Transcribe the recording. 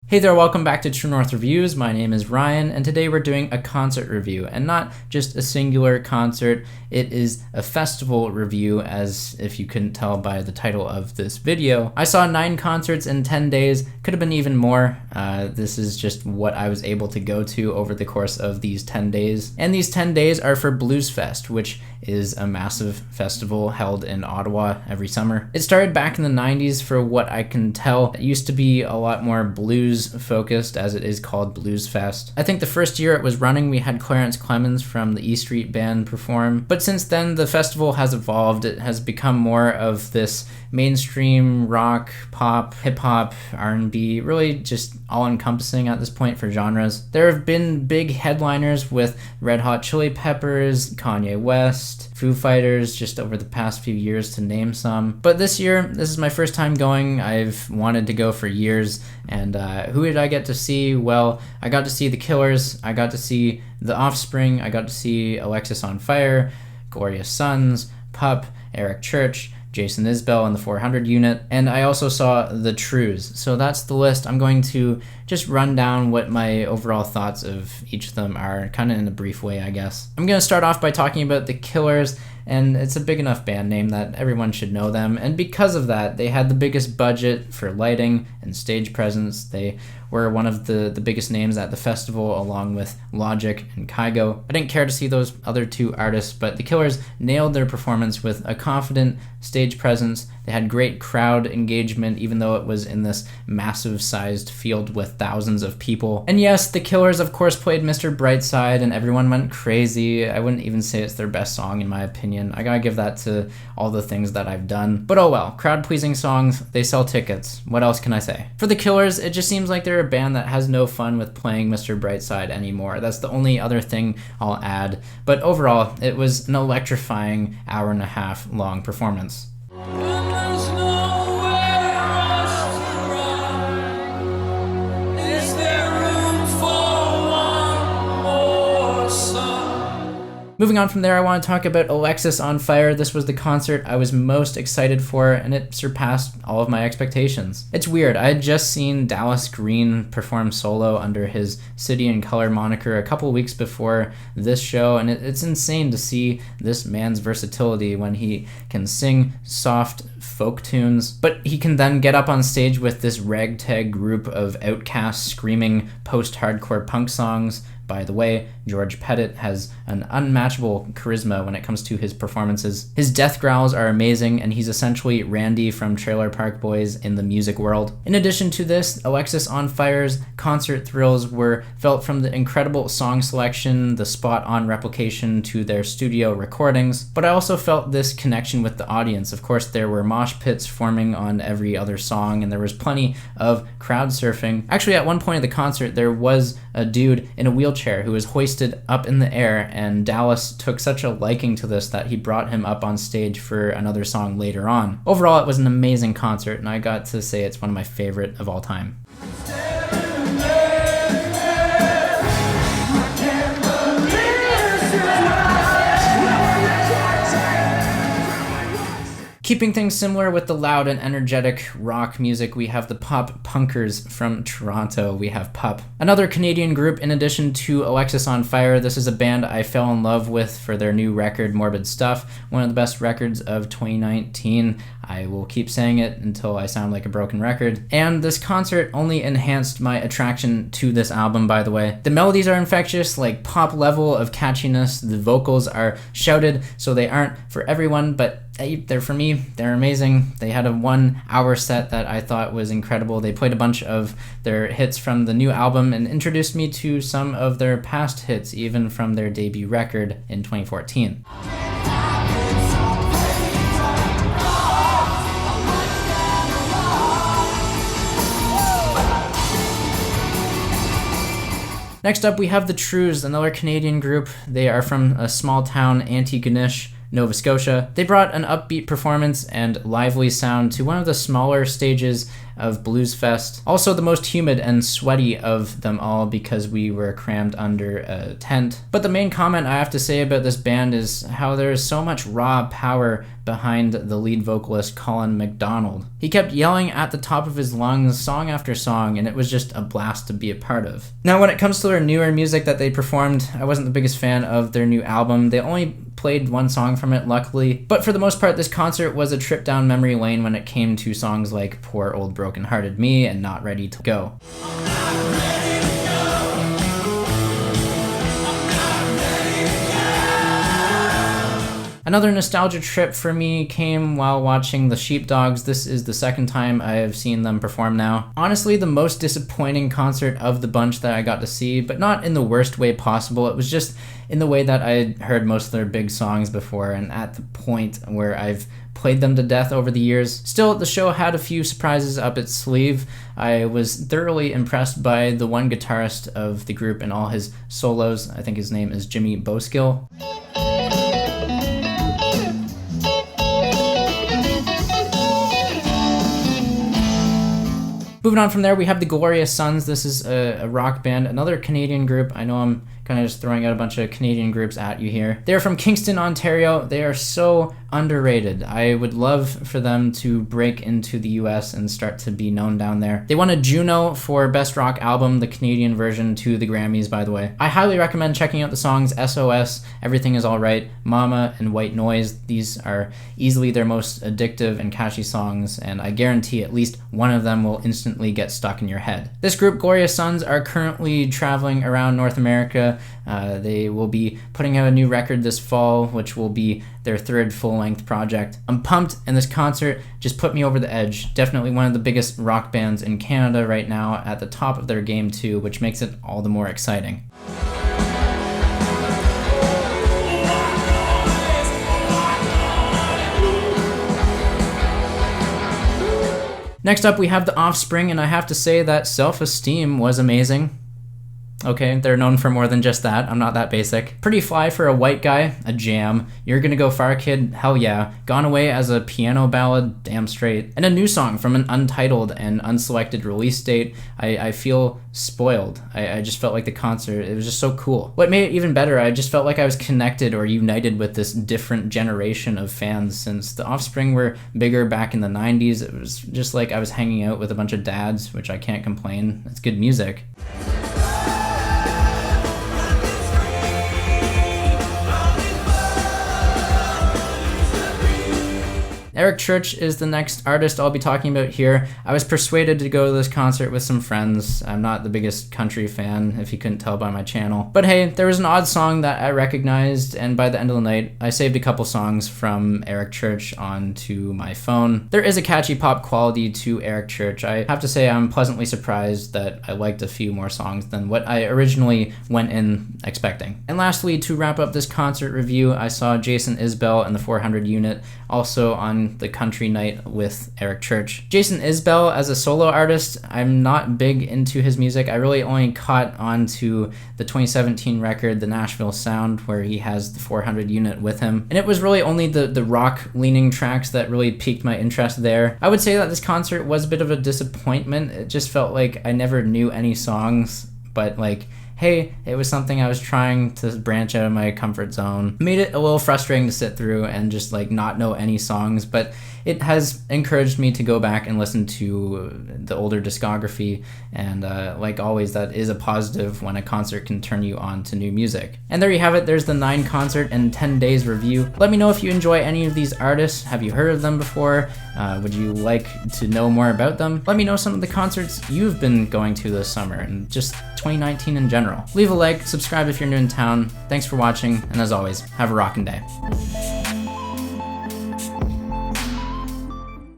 Hey there, welcome back to True North Reviews. My name is Ryan, and today we're doing a concert review, and not just a singular concert. It is a festival review, as if you couldn't tell by the title of this video. I saw 9 concerts in 10 days, could have been even more. This is just what I was able to go to over the course of these 10 days. And these 10 days are for Bluesfest, which is a massive festival held in Ottawa every summer. It started back in the 90s for what I can tell. It used to be a lot more blues focused, as it is called Bluesfest. I think the first year it was running, we had Clarence Clemens from the E Street Band perform. But since then, the festival has evolved. It has become more of this mainstream rock, pop, hip-hop, R&B, really just all-encompassing at this point for genres. There have been big headliners with Red Hot Chili Peppers, Kanye West, Foo Fighters, just over the past few years to name some. But this year, this is my first time going. I've wanted to go for years, and who did I get to see? Well, I got to see The Killers, I got to see The Offspring, I got to see Alexisonfire, Glorious Sons, Pup, Eric Church, Jason Isbell and the 400 Unit, and I also saw The Trues. So that's the list. I'm going to just run down what my overall thoughts of each of them are, kind of in a brief way, I guess. I'm going to start off by talking about The Killers, and it's a big enough band name that everyone should know them, and because of that, they had the biggest budget for lighting and stage presence. They were one of the biggest names at the festival, along with Logic and Kygo. I didn't care to see those other 2 artists, but The Killers nailed their performance with a confident stage presence. They had great crowd engagement, even though it was in this massive-sized field with thousands of people. And yes, The Killers, of course, played Mr. Brightside, and everyone went crazy. I wouldn't even say it's their best song, in my opinion. I gotta give that to all the things that I've done. But oh well, crowd-pleasing songs, they sell tickets. What else can I say? For The Killers, it just seems like they're a band that has no fun with playing Mr. Brightside anymore. That's the only other thing I'll add. But overall, it was an electrifying hour-and-a-half long performance. Moving on from there, I want to talk about Alexisonfire. This was the concert I was most excited for, and it surpassed all of my expectations. It's weird, I had just seen Dallas Green perform solo under his City and Color moniker a couple weeks before this show, and it's insane to see this man's versatility when he can sing soft folk tunes, but he can then get up on stage with this ragtag group of outcasts screaming post-hardcore punk songs. By the way, George Pettit has an unmatchable charisma when it comes to his performances. His death growls are amazing, and he's essentially Randy from Trailer Park Boys in the music world. In addition to this, Alexisonfire's concert thrills were felt from the incredible song selection, the spot-on replication to their studio recordings, but I also felt this connection with the audience. Of course, there were mosh pits forming on every other song, and there was plenty of crowd surfing. Actually, at one point of the concert, there was a dude in a wheelchair who was hoisted up in the air, and Dallas took such a liking to this that he brought him up on stage for another song later on. Overall, it was an amazing concert, and I got to say it's one of my favorite of all time. Keeping things similar with the loud and energetic rock music, we have the pop punkers from Toronto. We have Pup, another Canadian group in addition to Alexisonfire. This is a band I fell in love with for their new record, Morbid Stuff, one of the best records of 2019. I will keep saying it until I sound like a broken record. And this concert only enhanced my attraction to this album, by the way. The melodies are infectious, like pop level of catchiness. The vocals are shouted, so they aren't for everyone, but they're for me. They're amazing. They had a 1-hour set that I thought was incredible. They played a bunch of their hits from the new album and introduced me to some of their past hits, even from their debut record in 2014. Next up, we have The Trues, another Canadian group. They are from a small town, Antigonish, Nova Scotia. They brought an upbeat performance and lively sound to one of the smaller stages of Bluesfest. Also the most humid and sweaty of them all because we were crammed under a tent. But the main comment I have to say about this band is how there is so much raw power behind the lead vocalist Colin McDonald. He kept yelling at the top of his lungs song after song, and it was just a blast to be a part of. Now when it comes to their newer music that they performed, I wasn't the biggest fan of their new album. They only played one song from it, luckily, but for the most part this concert was a trip down memory lane when it came to songs like Poor Old Broken Hearted Me and Not Ready to Go. Another nostalgia trip for me came while watching the Sheepdogs. This is the second time I have seen them perform now. Honestly, the most disappointing concert of the bunch that I got to see, but not in the worst way possible. It was just in the way that I heard most of their big songs before, and at the point where I've played them to death over the years. Still, the show had a few surprises up its sleeve. I was thoroughly impressed by the one guitarist of the group and all his solos. I think his name is Jimmy Boskill. Moving on from there, we have the Glorious Sons. This is a rock band, another Canadian group. I know I'm kind of just throwing out a bunch of Canadian groups at you here. They're from Kingston, Ontario. They are so underrated. I would love for them to break into the US and start to be known down there. They won a Juno for Best Rock Album, the Canadian version, to the Grammys, by the way. I highly recommend checking out the songs SOS, Everything Is Alright, Mama, and White Noise. These are easily their most addictive and catchy songs, and I guarantee at least one of them will instantly get stuck in your head. This group, Glorious Sons, are currently traveling around North America. They will be putting out a new record this fall, which will be their third full-length project. I'm pumped, and this concert just put me over the edge. Definitely one of the biggest rock bands in Canada right now, at the top of their game too, which makes it all the more exciting. Next up, we have the Offspring, and I have to say that Self-Esteem was amazing. Okay, they're known for more than just that. I'm not that basic. Pretty Fly for a white guy, a jam. You're Gonna Go Far Kid, hell yeah. Gone Away as a piano ballad, damn straight. And a new song from an untitled and unselected release date. I feel spoiled. I just felt like the concert, it was just so cool. What made it even better, I just felt like I was connected or united with this different generation of fans. Since the Offspring were bigger back in the 90s, it was just like I was hanging out with a bunch of dads, which I can't complain. It's good music. Eric Church is the next artist I'll be talking about here. I was persuaded to go to this concert with some friends. I'm not the biggest country fan, if you couldn't tell by my channel. But hey, there was an odd song that I recognized, and by the end of the night, I saved a couple songs from Eric Church onto my phone. There is a catchy pop quality to Eric Church. I have to say I'm pleasantly surprised that I liked a few more songs than what I originally went in expecting. And lastly, to wrap up this concert review, I saw Jason Isbell and the 400 Unit, also on the country night with Eric Church. Jason Isbell, as a solo artist, I'm not big into his music. I really only caught on to the 2017 record, The Nashville Sound, where he has the 400 Unit with him. And it was really only the rock-leaning tracks that really piqued my interest there. I would say that this concert was a bit of a disappointment. It just felt like I never knew any songs, but like, hey, it was something I was trying to branch out of my comfort zone. Made it a little frustrating to sit through and just like not know any songs, but it has encouraged me to go back and listen to the older discography, and like always, that is a positive when a concert can turn you on to new music. And there you have it, there's the 9 concert and 10 days review. Let me know if you enjoy any of these artists. Have you heard of them before? Would you like to know more about them? Let me know some of the concerts you've been going to this summer and just 2019 in general. Leave a like, subscribe if you're new in town. Thanks for watching, and as always, have a rockin' day.